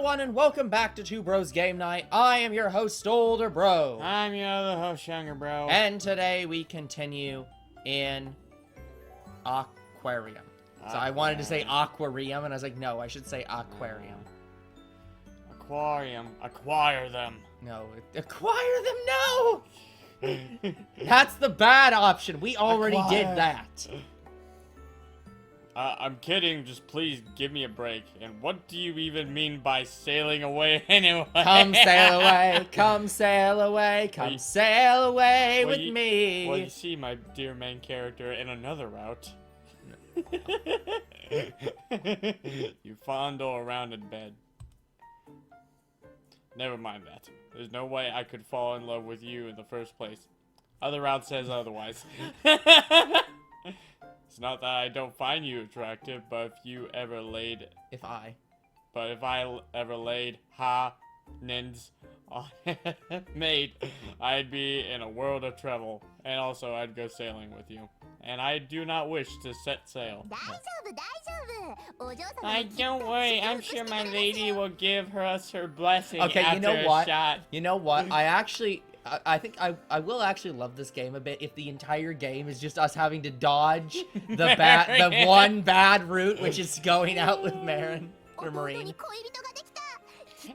everyone, and welcome back to Two Bros Game Night. I am your host, Older Bro. I'm your other host, Younger Bro. And today we continue in Aquarium. So I wanted to say Aquarium, and I was like, no, I should say Aquarium. Aquarium. Acquire them. No, acquire them, no! That's the bad option. We already did that. I'm kidding, just please give me a break. And what do you even mean by sailing away anyway? Come sail away, come sail away, come sail away with me. Well, you see, my dear main character, in another route. You fondle around in bed. Never mind that. There's no way I could fall in love with you in the first place. Other route says otherwise. It's not that I don't find you attractive, but if I ever laid nins on mate, I'd be in a world of trouble. And also, I'd go sailing with you. And I do not wish to set sail. Don't worry, I'm sure my lady will give us her blessing after a shot. You know what? I think I will actually love this game a bit if the entire game is just us having to dodge the one bad route, which is going out with Marin or Marine.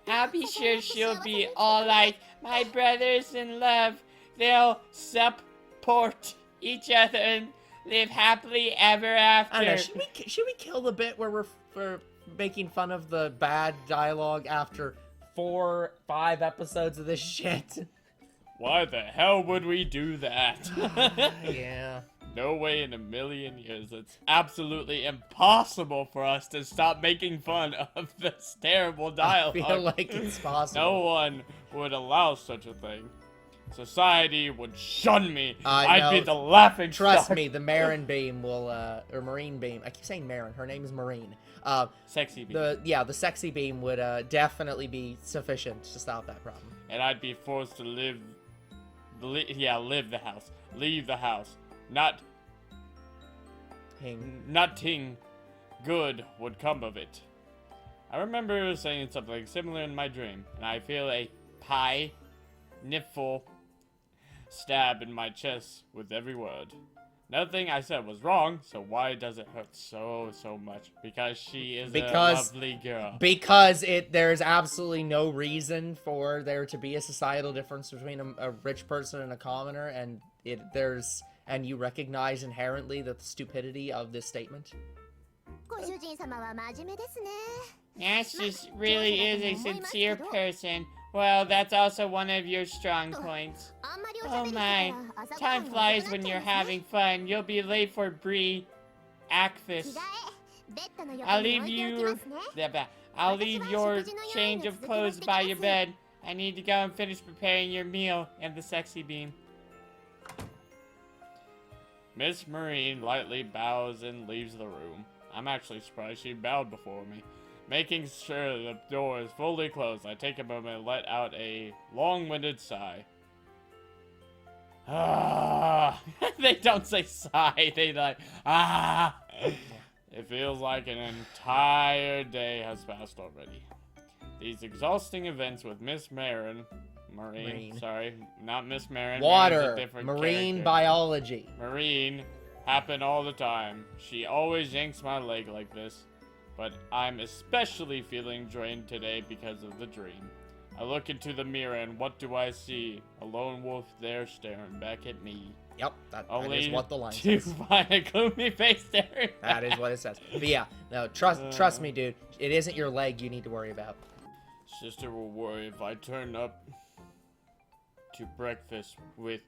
I'll be sure she'll be alright. My brothers in love, they'll support each other and live happily ever after. I don't know, should we kill the bit where we're making fun of the bad dialogue after 4-5 episodes of this shit? Why the hell would we do that? Yeah. No way in a million years. It's absolutely impossible for us to stop making fun of this terrible dialogue. I feel like it's possible. No one would allow such a thing. Society would shun me. I'd be the laughing stock. Trust me, the Marin beam will, or Marine beam. I keep saying Marin. Her name is Marine. Sexy beam. The sexy beam would definitely be sufficient to stop that problem. And I'd be forced to leave the house. Leave the house. Nothing good would come of it. I remember saying something similar in my dream, and I feel a nipple stab in my chest with every word. Nothing I said was wrong, so why does it hurt so much? Because she is a lovely girl. Because there's absolutely no reason for there to be a societal difference between a rich person and a commoner, and you recognize inherently the stupidity of this statement. Yes, she really is a sincere person. Well, that's also one of your strong points. Oh my, time flies when you're having fun. You'll be late for breakfast. I'll leave your change of clothes by your bed. I need to go and finish preparing your meal and the sexy beam. Miss Marine lightly bows and leaves the room. I'm actually surprised she bowed before me. Making sure the door is fully closed, I take a moment and let out a long-winded sigh. Ah, they don't say sigh, they like, ah. It feels like an entire day has passed already. These exhausting events with Miss Marine, sorry, not Miss Marin. Water, Marine biology. Marine happen all the time. She always yanks my leg like this. But I'm especially feeling drained today because of the dream. I look into the mirror and what do I see? A lone wolf there staring back at me. Yep, that is what the line says. To find a gloomy face staring. That is what it says. But yeah, no, trust me, dude. It isn't your leg you need to worry about. Sister will worry if I turn up to breakfast with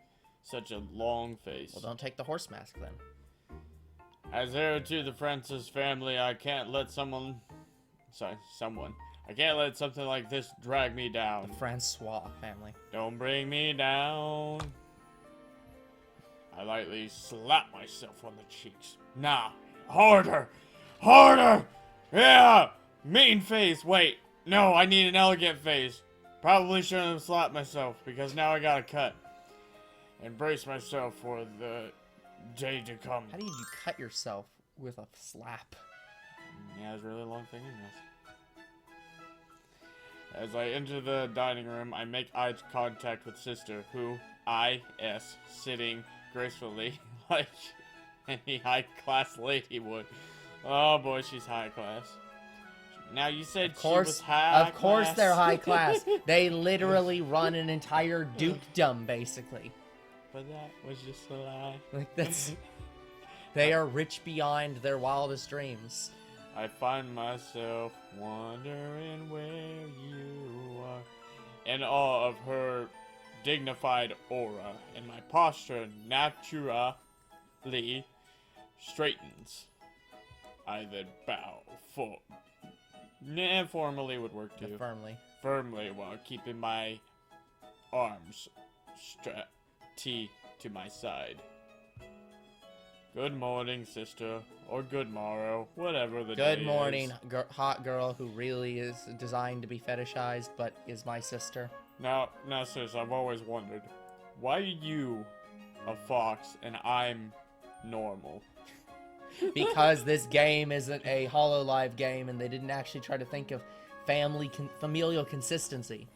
such a long face. Well, don't take the horse mask then. As heir to the Francis family, I can't let I can't let something like this drag me down. The Francois family. Don't bring me down. I lightly slap myself on the cheeks. Nah, harder! Harder! Yeah! Mean face! Wait, no, I need an elegant face. Probably shouldn't have slapped myself, because now I got a cut. And brace myself for the day to come. How did you cut yourself with a slap? Yeah, it was a really long fingernails. As I enter the dining room, I make eye contact with sister, who is sitting gracefully like any high-class lady would. Oh boy, she's high class. Now you said she was high Of course class. they're high class. They literally run an entire dukedom, basically. But that was just a lie. Like, that's... They are rich beyond their wildest dreams. I find myself wondering where you are, in awe of her dignified aura, and my posture naturally straightens. I then bow formally would work too. Firmly, while keeping my arms strapped to my side. Good morning, sister, or good morrow, whatever the day is. Good morning, hot girl who really is designed to be fetishized, but is my sister. Now, sis, I've always wondered, why are you a fox and I'm normal? Because this game isn't a HoloLive game, and they didn't actually try to think of familial consistency.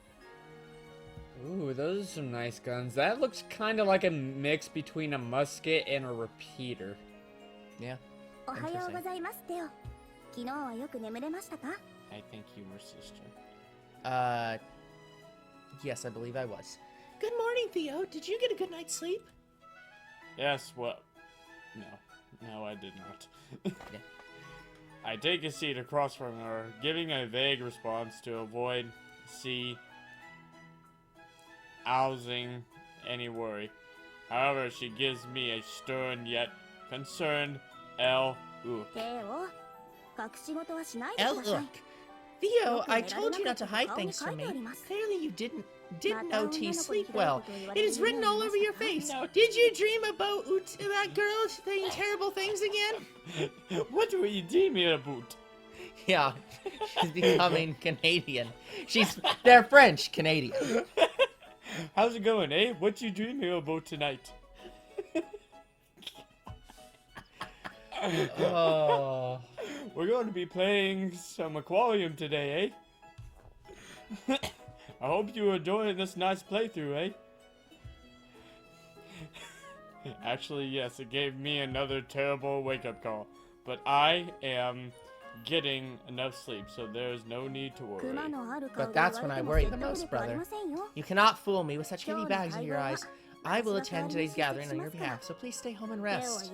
Ooh, those are some nice guns. That looks kind of like a mix between a musket and a repeater. Yeah. I think you were sister. Yes, I believe I was. Good morning, Theo. Did you get a good night's sleep? Yes, well, no, I did not. Yeah. I take a seat across from her, giving a vague response to avoid arousing any worry. However, she gives me a stern yet concerned look. Look. Theo, I told you not to hide things from me. Clearly you didn't OT sleep well. It is written all over your face. Did you dream about that girl saying terrible things again? What were you dreaming about? Yeah, she's becoming Canadian. They're French Canadian. How's it going, eh? What you dreaming about tonight? Oh. We're going to be playing some AQUARIUM today, eh? I hope you're enjoying this nice playthrough, eh? Actually, yes, it gave me another terrible wake-up call. But I am getting enough sleep, so there's no need to worry. But that's when I worry the most, brother. You cannot fool me with such heavy bags in your eyes. I will attend today's gathering on your behalf, so please stay home and rest.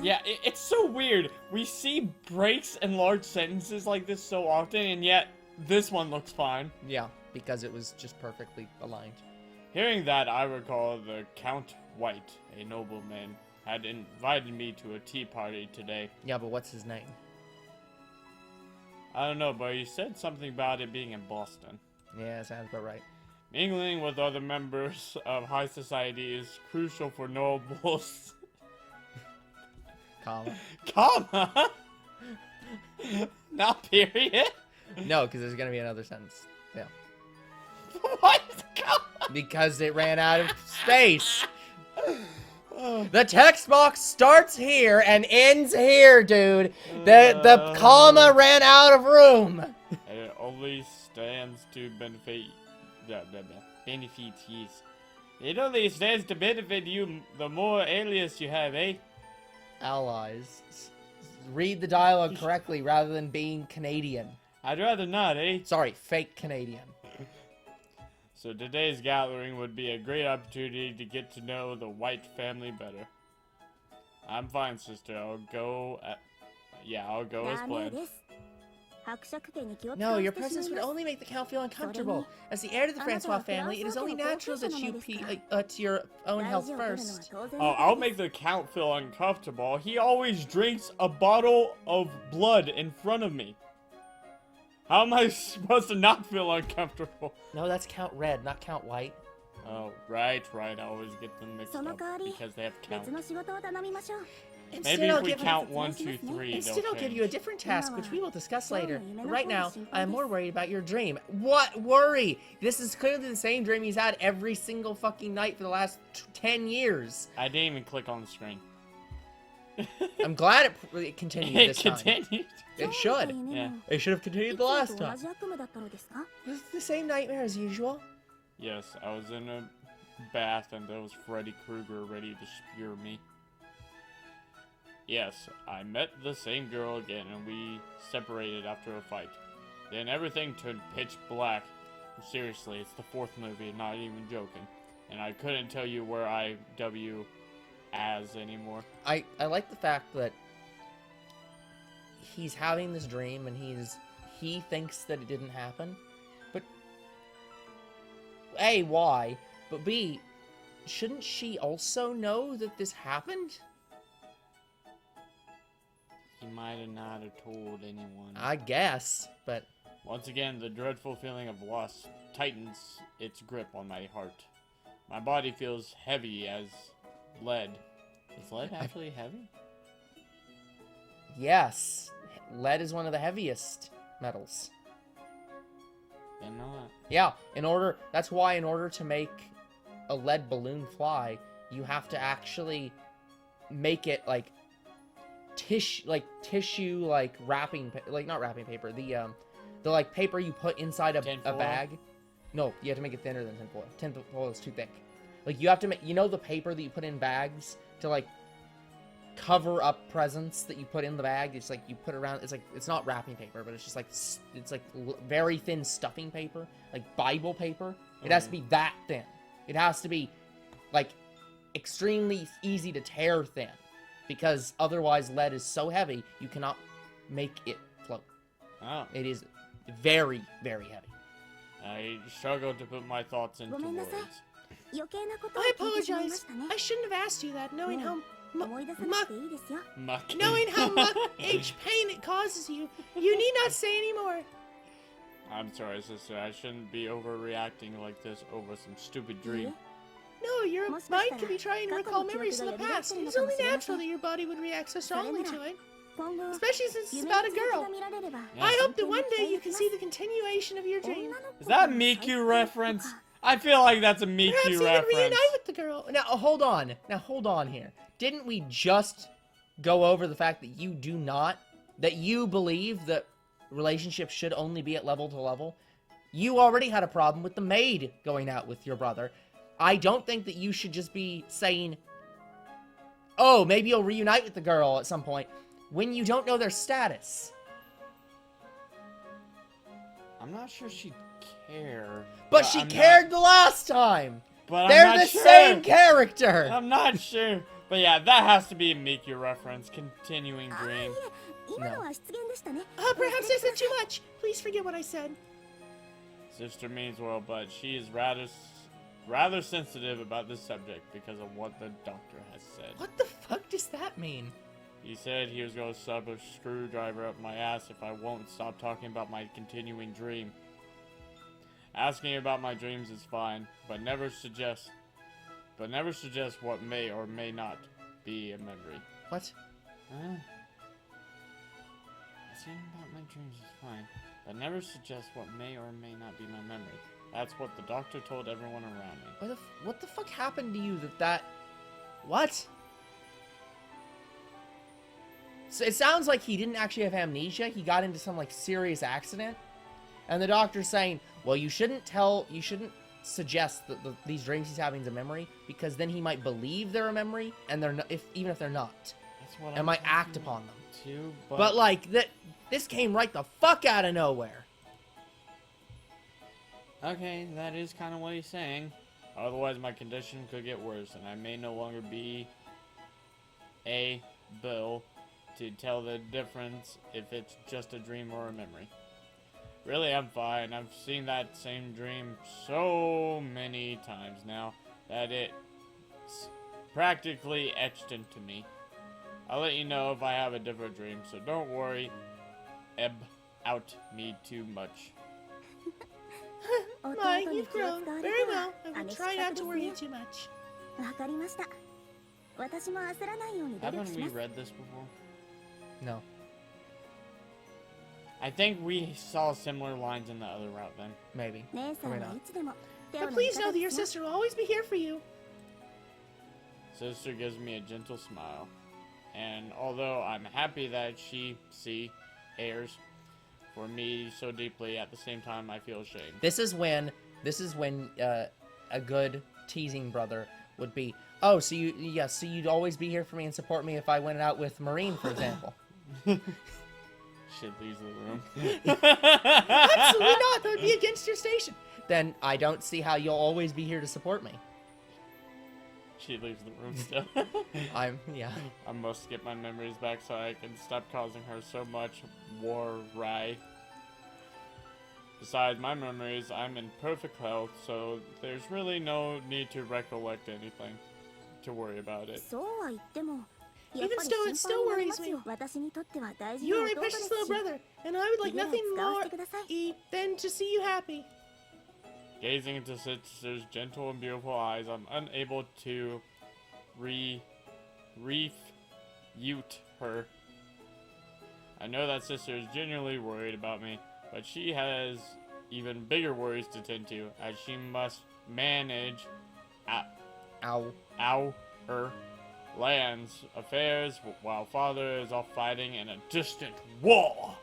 Yeah, it's so weird. We see breaks and large sentences like this so often, and yet this one looks fine. Yeah, because it was just perfectly aligned. Hearing that, I recall the Count White, a nobleman, had invited me to a tea party today. Yeah, but what's his name? I don't know, but he said something about it being in Boston. Yeah, sounds about right. Mingling with other members of high society is crucial for nobles. Comma. Comma? Not period? No, because there's going to be another sentence. Yeah. What? Comma? Because it ran out of space. The text box starts here and ends here, dude. The comma ran out of room. And it only stands to benefit. Benefit, yes. It only stands to benefit you the more alias you have, eh? Allies. Read the dialogue correctly rather than being Canadian. I'd rather not, eh? Sorry, fake Canadian. So today's gathering would be a great opportunity to get to know the White family better. I'm fine, sister. I'll go as planned. No, your presence would only make the Count feel uncomfortable. As the heir to the Francois family, it is only natural that you to your own health first. Oh, I'll make the Count feel uncomfortable. He always drinks a bottle of blood in front of me. How am I supposed to not feel uncomfortable? No, that's Count Red, not Count White. Oh, right. I always get them mixed up because they have Count. Maybe if we count 1, 2, 3, Instead, I'll give you a different task, which we will discuss later. But right now, I am more worried about your dream. What worry? This is clearly the same dream he's had every single fucking night for the last 10 years. I didn't even click on the screen. I'm glad it continued It this time. continued. It should. Yeah. It should have continued the last time. Was it the same nightmare as usual? Yes, I was in a bath and there was Freddy Krueger ready to spear me. Yes, I met the same girl again and we separated after a fight. Then everything turned pitch black. Seriously, it's the 4th movie, not even joking. And I couldn't tell you where I W as anymore. I like the fact that he's having this dream and he thinks that it didn't happen. But A, why? But B, shouldn't she also know that this happened? He might have not have told anyone. I guess, but Once again, the dreadful feeling of loss tightens its grip on my heart. My body feels heavy as lead. Is lead actually heavy? yes, lead is one of the heaviest metals. Didn't know that. Yeah, that's why in order to make a lead balloon fly, you have to actually make it like tissue, like wrapping, like not wrapping paper, the like paper you put inside a bag. No, you have to make it thinner than tinfoil. Tinfoil is too thick. Like you have to make, the paper that you put in bags to like cover up presents that you put in the bag. It's like you put around. It's not wrapping paper, but it's just like very thin stuffing paper, like Bible paper. It has to be that thin. It has to be like extremely easy to tear thin, because otherwise lead is so heavy you cannot make it float. Oh. It is very, very heavy. I struggle to put my thoughts into words. I apologize. I shouldn't have asked you that, knowing how much pain it causes you. You need not say anymore. I'm sorry, sister. I shouldn't be overreacting like this over some stupid dream. No, your mind could be trying to recall memories of the past. It's only natural that your body would react so strongly to it. Especially since it's about a girl. Yeah. I hope that one day you can see the continuation of your dream. Is that a Miku reference? I feel like that's a Miku Perhaps you can reference. reunite with the girl. Now hold on here. Didn't we just go over the fact that you believe that relationships should only be at level to level? You already had a problem with the maid going out with your brother. I don't think that you should just be saying, oh, maybe you'll reunite with the girl at some point, when you don't know their status. I'm not sure she'd care. But she cared the last time! But They're I'm not the sure. same character! I'm not sure. But yeah, that has to be a Miku reference. Continuing dream. Perhaps I said too much. Please forget what I said. Sister means well, but she is rather sensitive about this subject because of what the doctor has said. What the fuck does that mean? He said he was going to shove a screwdriver up my ass if I won't stop talking about my continuing dream. Asking about my dreams is fine, but never suggest what may or may not be a memory. What? Asking about my dreams is fine, but never suggest what may or may not be my memory. That's what the doctor told everyone around me. What the fuck happened to you that... What? So it sounds like he didn't actually have amnesia. He got into some, like, serious accident. And the doctor's saying, well, you shouldn't suggest that these dreams he's having is a memory, because then he might believe they're a memory, and they're not, even if they're not. That's what and might act upon them. Too, but like, this came right the fuck out of nowhere. Okay, that is kind of what he's saying. Otherwise, my condition could get worse, and I may no longer be able to tell the difference if it's just a dream or a memory. Really, I'm fine. I've seen that same dream so many times now that it's practically etched into me. I'll let you know if I have a different dream, so don't worry out me too much. My, you've grown. Very well. I will try not to worry you too much. Haven't we read this before? No. I think we saw similar lines in the other route then. Maybe. Probably not. But please know that your sister will always be here for you. Sister gives me a gentle smile And although I'm happy that she cares for me so deeply, at the same time I feel ashamed. This is when a good teasing brother would be, oh, so you'd always be here for me and support me if I went out with Marine, for example. Shit leaves the room. Absolutely not. That would be against your station. Then I don't see how you'll always be here to support me. She leaves the room still. Yeah. I must get my memories back so I can stop causing her so much worry. Besides my memories, I'm in perfect health, so there's really no need to recollect anything to worry about it. Even still, it still worries me. You are my precious little brother, and I would like nothing more than to see you happy. Gazing into Sister's gentle and beautiful eyes, I'm unable to refute her. I know that Sister is genuinely worried about me, but she has even bigger worries to tend to, as she must manage our land's affairs while Father is off fighting in a distant war,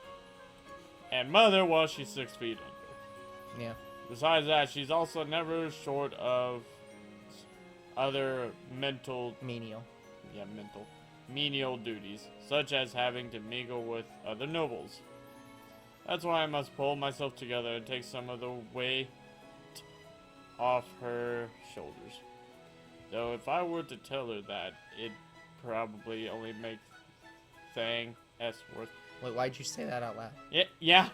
and Mother, well, she's 6 feet under. Yeah. Besides that, she's also never short of other menial duties, such as having to mingle with other nobles. That's why I must pull myself together and take some of the weight off her shoulders. Though if I were to tell her that, it'd probably only make thing S worth. Wait, why'd you say that out loud? Yeah.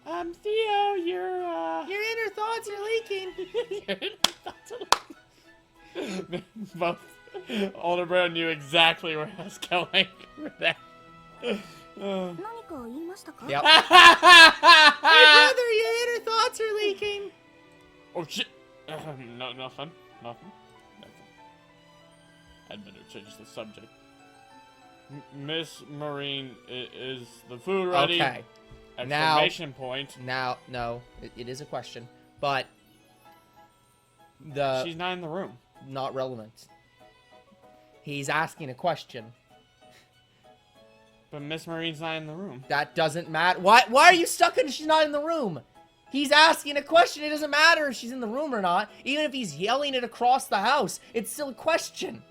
Theo, your inner thoughts are leaking. Both older bro knew exactly where I was going with that. Yep. Hey brother, your inner thoughts are leaking. Oh shit! No, nothing. I'd better change the subject. Miss Marine, is the food ready? Okay. Exclamation point. Now, no, it is a question, but she's not in the room. Not relevant. He's asking a question. But Miss Marine's not in the room. That doesn't matter. Why are you stuck in she's not in the room? He's asking a question. It doesn't matter if she's in the room or not. Even if he's yelling it across the house, it's still a question.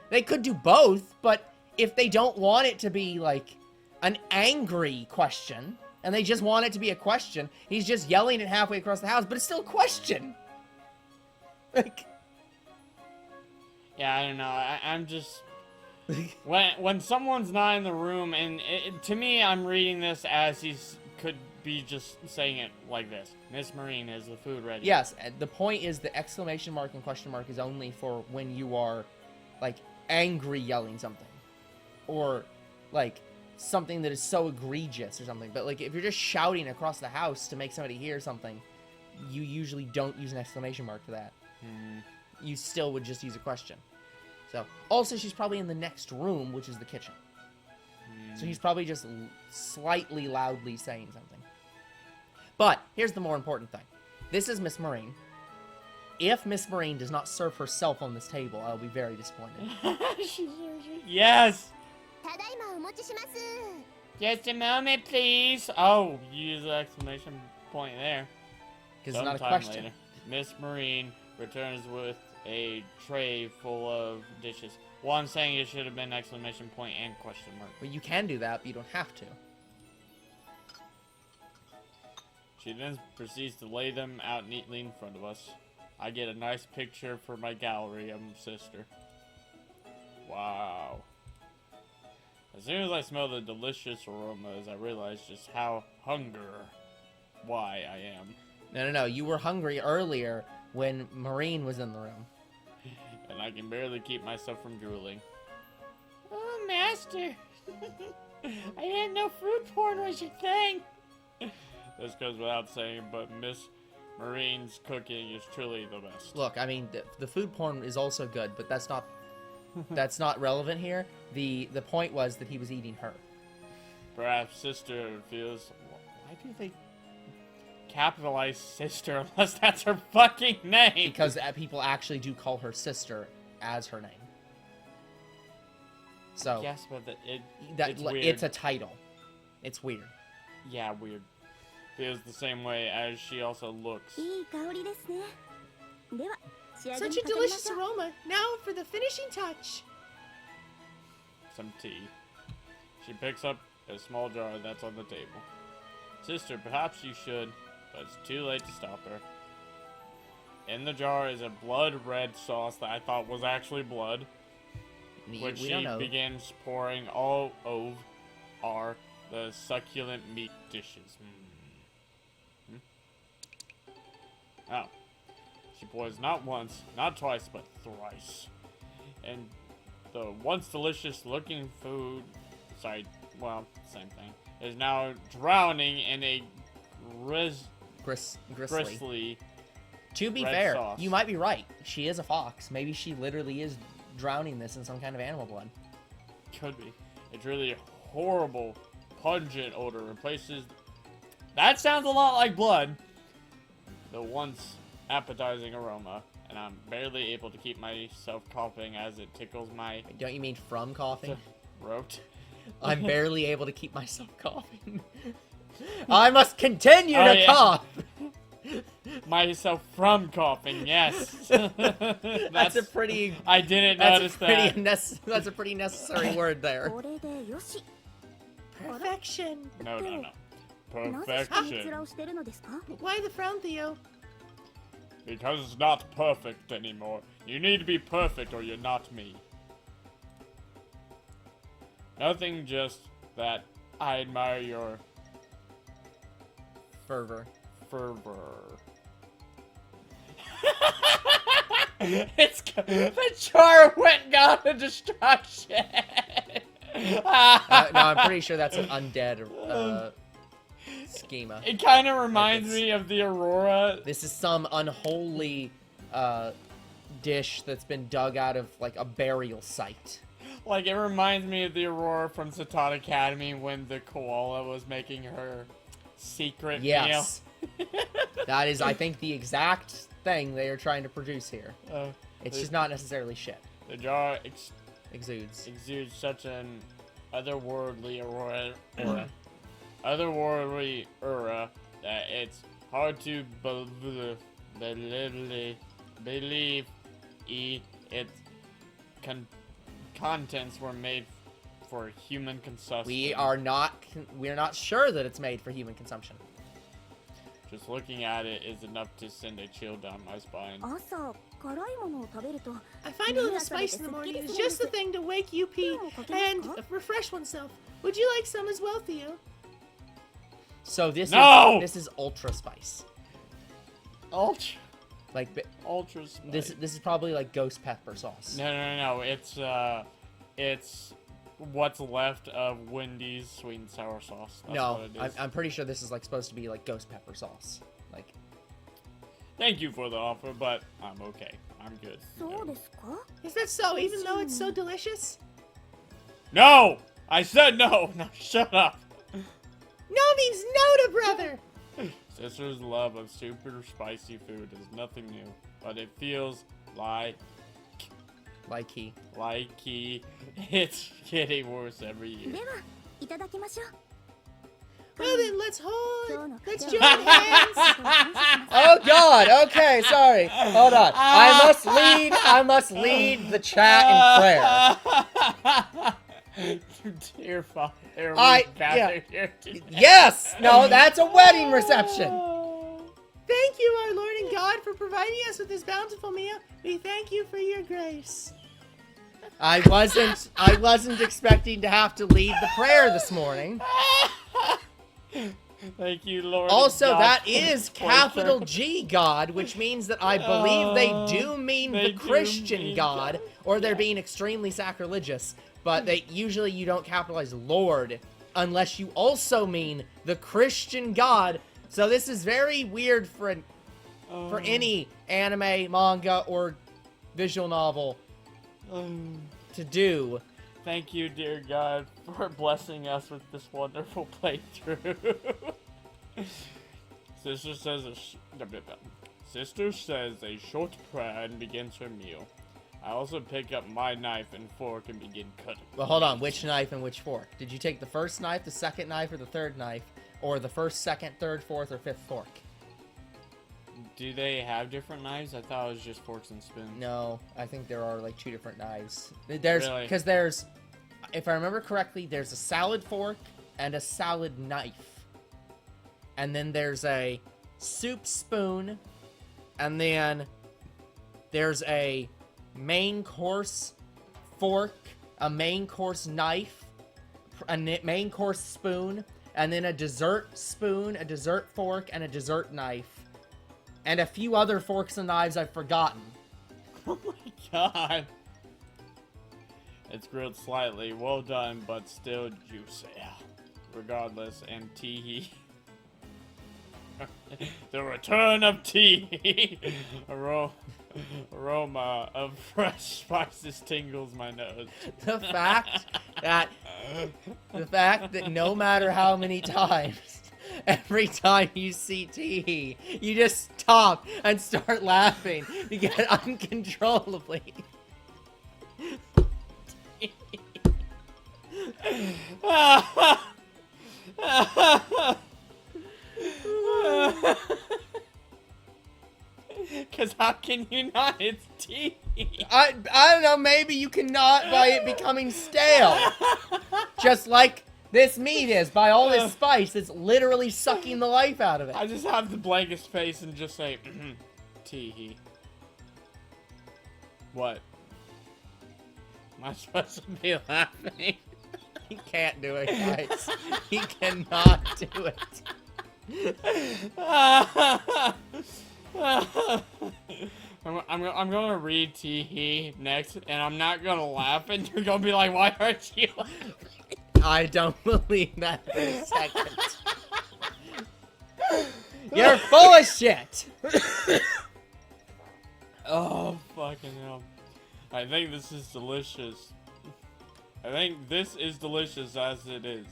They could do both, but if they don't want it to be like an angry question, and they just want it to be a question, he's just yelling it halfway across the house, but it's still a question. Like, yeah, I don't know. I'm just when someone's not in the room, and to me, I'm reading this as could be just saying it like this: Miss Marine, is the food ready? Yes. The point is the exclamation mark and question mark is only for when you are like angry yelling something, or like something that is so egregious or something. But like if you're just shouting across the house to make somebody hear something, you usually don't use an exclamation mark for that. You still would just use a question. So also she's probably in the next room, which is the kitchen. So he's probably just slightly loudly saying something. But here's the more important thing. This is Miss Marine. If Miss Marine does not serve herself on this table, I'll be very disappointed. Yes! Just a moment, please. Oh, you use the exclamation point there. Because it's not a question. Later, Miss Marine returns with a tray full of dishes. Well, I'm saying it should have been exclamation point and question mark. Well, you can do that, but you don't have to. She then proceeds to lay them out neatly in front of us. I get a nice picture for my gallery of Sister. Wow. As soon as I smell the delicious aromas, I realize just how why I am. No. You were hungry earlier when Marine was in the room. And I can barely keep myself from drooling. Oh, Master. I didn't know food porn was your thing. This goes without saying, but Miss Marine's cooking is truly the best. Look, I mean, the food porn is also good, but that's not relevant here. The point was that he was eating her. Perhaps Sister feels... Why do they capitalize Sister unless that's her fucking name? Because people actually do call her Sister as her name. So Yes, but it's weird. it's a title. It's weird. Yeah, weird. Feels the same way as she also looks. いい香りですね。では仕上げに Such a かかりま delicious しょう。 aroma. Now for the finishing touch. Some tea. She picks up a small jar that's on the table. Sister, perhaps you should, but it's too late to stop her. In the jar is a blood red sauce that I thought was actually blood, which We she don't know. begins pouring all over the succulent meat dishes. Oh. She pours not once, not twice, but thrice. And the once delicious looking food, same thing, is now drowning in a Gristly. gristly. To be red fair, sauce. you might be right. She is a fox. Maybe she literally is drowning this in some kind of animal blood. Could be. It's really horrible, pungent odor replaces. That sounds a lot like blood. The once appetizing aroma, and I'm barely able to keep myself coughing as it tickles my Don't you mean from coughing? throat. I'm barely able to keep myself coughing. I must continue Oh, to yeah. cough. Myself from coughing, yes. That's a pretty. I didn't notice that. That's a pretty necessary word there. これでよし。 Perfection. No. なぜしかめっ面 Perfection. をしてるのですか？ Why the frown, Theo? Because it's not perfect anymore. You need to be perfect or you're not me. Nothing, just that I admire your Fervor. fervor. The jar went and got a distraction. No, I'm pretty sure that's an undead schema. It kind of reminds it's- me of the Aurora. This is some unholy dish that's been dug out of like a burial site. Like, it reminds me of the Aurora from Satan Academy when the koala was making her secret Yes. That is, I think, the exact thing they are trying to produce here. meal. It's just not necessarily shit. The jar Exudes. exudes such an otherworldly otherworldly aura that it's hard to believe its contents were made for human consumption. We're not sure that it's made for human consumption. Just looking at it is enough to send a chill down my spine. 朝辛いものを食べると I find a little spice in the morning is just the thing to wake you and refresh oneself. Would you like some as well, Theo? So this No! is ultra spice. Ultra Like spice. this is probably like ghost pepper sauce. No. It's what's left of Wendy's sweet and sour sauce. That's No, what it is. I'm pretty sure this is like supposed to be like ghost pepper sauce. Like Thank you for the offer, but I'm okay. I'm good. そうですか？ Is that so, even though it's so delicious? No! I said no! Now shut up! No means no to brother! Sister's love of super spicy food is nothing new, but it feels like it's getting worse every year. ではいただきましょう。 Well then, let's join 今日の hands! Oh God! Okay, sorry. Hold on. I must lead the chat in prayer. Dear Father, I- we gather here today. Yes. No, that's a wedding reception. Thank you, our Lord and God, for providing us with this bountiful meal. We thank you for your grace. I wasn't expecting to have to lead the prayer this morning. Thank you, Lord. Also, God, that for is the capital prayer. G God, which means that I believe they do mean They the do Christian mean God, God. or they're being extremely sacrilegious. But they usually you don't capitalize Lord unless you also mean the Christian God. So this is very weird for any anime, manga, or visual novel to do. Thank you, dear God, for blessing us with this wonderful playthrough. Sister says a short prayer and begins her meal. I also pick up my knife and fork and begin cutting. Well, hold on. Which knife and which fork? Did you take the first knife, the second knife, or the third knife? Or the first, second, third, fourth, or fifth fork? Do they have different knives? I thought it was just forks and spoons. No, I think there are like 2 different knives. There's Really? because there's, if I remember correctly, there's a salad fork and a salad knife, and then there's a soup spoon, and then there's a main course fork, a main course knife, a main course spoon, and then a dessert spoon, a dessert fork, and a dessert knife, and a few other forks and knives I've forgotten. Oh my god. It's grilled slightly. Well done, but still juicy. Regardless, and tee. The return of tea. Aroma of fresh spices tingles my nose. The fact that no matter how many times, every time you see Tee, you just stop and start laughing. You get uncontrollably. Cause how can you not? It's tea. I don't know, maybe you cannot by it becoming stale. Just like this meat is, by all this spice, it's literally sucking the life out of it. I just have the blankest face and just say, tea. What? Am I supposed to be laughing? He can't do it, guys. He cannot do it. I'm gonna read Tee next, and I'm not gonna laugh, and you're gonna be like, why aren't you laughing? I don't believe that for a second. You're full of shit. Oh, fucking hell. I think this is delicious. I think this is delicious as it is.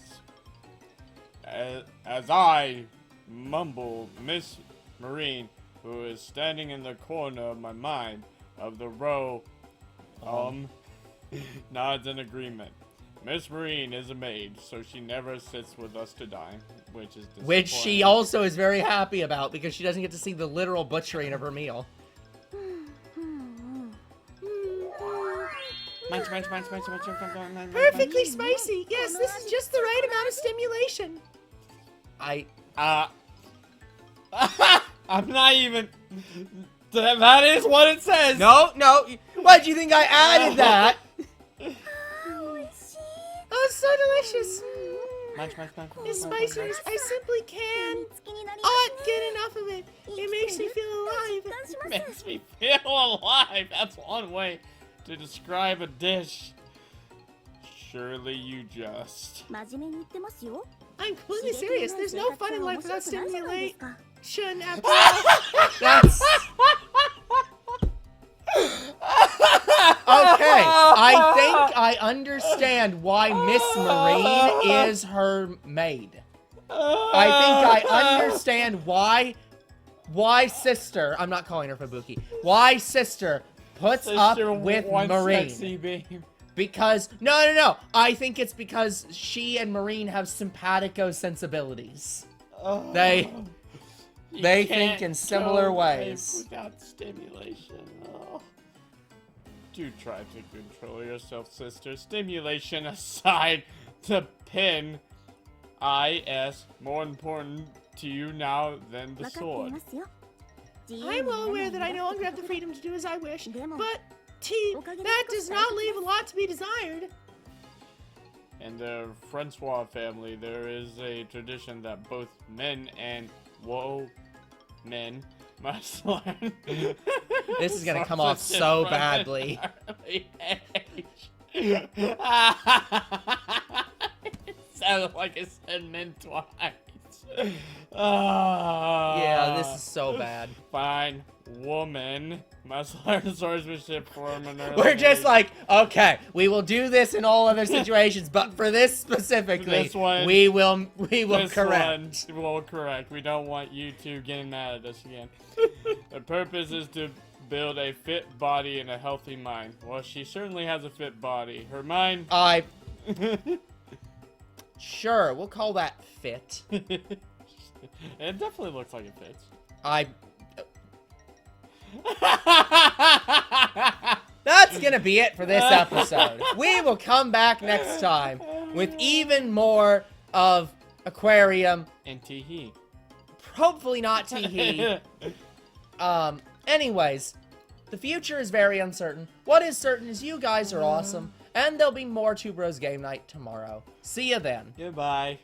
As I mumble, Miss Marine, who is standing in the corner of my mind, of the row, nods in agreement. Miss Marine is a maid, so she never sits with us to dine, which is disappointing. Which she also is very happy about because she doesn't get to see the literal butchering of her meal. Perfectly spicy. Yes, this is just the right amount of stimulation. I'm not even. That is what it says. No. Why do you think I added that? Oh, it's so delicious. It's spicy. I simply can't get enough of it. It makes me feel alive. It makes me feel alive. That's one way to describe a dish. Surely you just. I'm completely serious. There's no fun in life without stimulation. After all. That's... Okay, I think I understand why Miss Marine is her maid. I think I understand why Sister, I'm not calling her Fubuki, why Sister puts up with Marine. Sexy babe. Because, no, I think it's because she and Marine have simpatico sensibilities. They think in similar ways. Without stimulation. Oh. Do try to control yourself, sister. Stimulation aside, the pin is more important to you now than the sword. I'm well aware that I no longer have the freedom to do as I wish, but that does not leave a lot to be desired. In the Francois family, there is a tradition that both men and men must learn. This is gonna come off so badly. It sounded like I said men twice. Yeah, this is so bad. Fine. Woman must learn swordsmanship from an early We're just age. like, okay, we will do this in all other situations, but for this specifically, This one- we will This correct. one will correct. We don't want you two getting mad at us again. The purpose is to build a fit body and a healthy mind. Well, she certainly has a fit body. Her mind... Sure, we'll call that fit. It definitely looks like it fits. That's gonna be it for this episode. We will come back next time with even more of Aquarium. And Teehee. Hopefully not Teehee. Anyways, the future is very uncertain. What is certain is you guys are awesome, and there'll be more Two Bros Game Night tomorrow. See ya then. Goodbye.